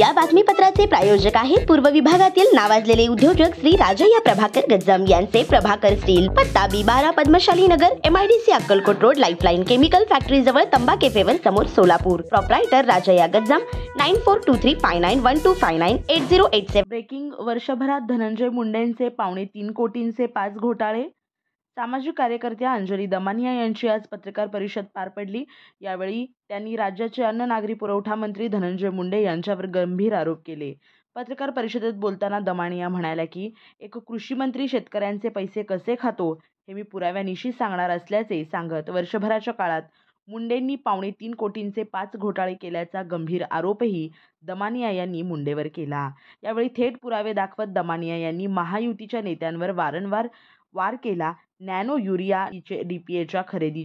या बातमीपत्राचे प्रायोजक आहेत पूर्व विभागातील नावाजलेले उद्योजक श्री राजय्या प्रभाकर गज्जाम यांचे प्रभाकर स्टील, पत्ता B12 पद्मशाली नगर, MIDC Akkalkot road, lifeline chemical factory जवळ, तंबा कॅफेवर समोर, सोलापूर. प्रोप्रायटर राजय्या गज्जाम. 94235912598087. ब्रेकिंग. वर्षभरात धनंजय मुंडेंचे 3.25 कोटींचे 5 घोटाळे. सामाजिक कार्यकर्त्या अंजली दमानिया यांची आज पत्रकार परिषद पार पडली. यावेळी त्यांनी राज्याचे अन्न नागरी पुरवठा मंत्री धनंजय मुंडे यांच्यावर गंभीर आरोप केले. पत्रकार परिषदेत बोलताना दमानिया म्हणाल्या की एक कृषी मंत्री शेतकऱ्यांचे पैसे कसे खातो हे मी पुराव्यानिशी सांगणार असल्याचे सांगत वर्षभराच्या काळात मुंडेंनी 3.25 कोटींचे 5 घोटाळे केल्याचा गंभीर आरोपही दमानिया यांनी मुंडेवर केला. यावेळी थेट पुरावे दाखवत दमानिया यांनी महायुतीच्या नेत्यांवर वारंवार वार केला. नॅनो युरिया DPAच्या खरेदी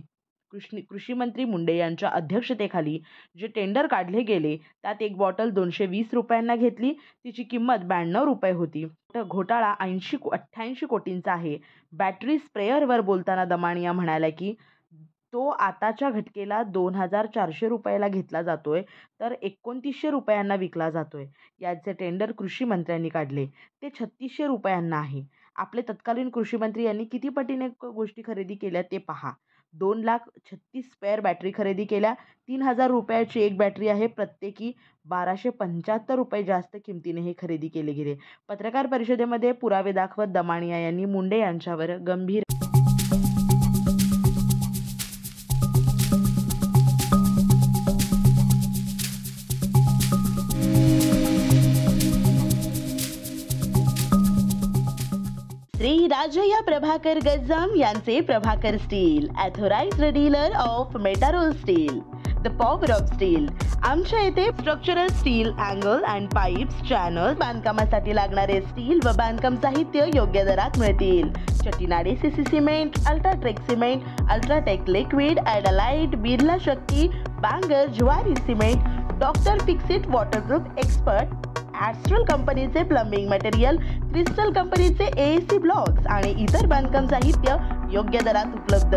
कृषी मंत्री मुंडे यांच्या अध्यक्षतेखाली जे टेंडर काढले गेले त्यात एक बॉटल 220 रुपयांना घेतली. तिची किंमत 92 रुपये होती. घोटाळा 88 कोटींचा आहे. बॅटरी स्प्रेअरवर बोलताना दमानिया म्हणाल्या की तो आताच्या घटकेला 2400 रुपयाला घेतला जातोय तर 2900 रुपयांना विकला जातोय. याचे टेंडर कृषी मंत्र्यांनी काढले ते 3600 रुपयांना आहे. आपले तत्कालीन कृषी मंत्री यांनी किती पटीने गोष्टी खरेदी केल्या ते पहा. 2,36,000 स्पेअर बॅटरी खरेदी केल्या. 3,000 रुपयाची एक बॅटरी आहे. प्रत्येकी 1275 रुपये जास्त किमतीने हे खरेदी केले गेले. पत्रकार परिषदेमध्ये पुरावे दाखवत दमानिया यांनी मुंडे यांच्यावर गंभीर श्री राजय्या प्रभाकर गज्जाम यांचे Prabhakar steel, authorised dealer of Metarol steel, the power of steel. आमच्या येथे structural steel, angle and pipes, channel, बांधकामासाठी लागणारे स्टील व बांधकाम साहित्य योग्य दरात मिळतील. Chettinad CC cement, UltraTech cement, UltraTech liquid, ॲडलाइट, Birla Shakti, Bangar, Zuari cement, doctor Fixit waterproof expert, Astral कंपनीचे प्लंबिंग मटेरियल, क्रिस्टल कंपनीचे AAC ब्लॉक्स आणि इतर बांधकाम साहित्य योग्य दरात उपलब्ध.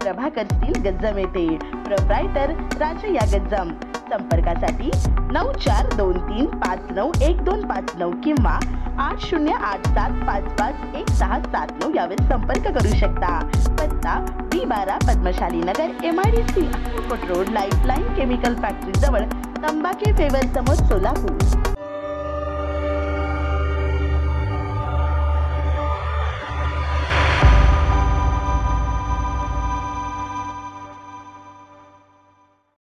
प्रभाकर स्टील गज्जाम येथे. प्रोप्रायटर राजय्या गज्जाम. संपर्कासाठी 9423591259 किंवा 8087551679 यावर संपर्क करू शकता. पत्ता B12 पद्मशाली नगर, MIDC Akkalkot road, lifeline chemical factory जवळ, तंबा कॅफेवर समोर, सोलापूर.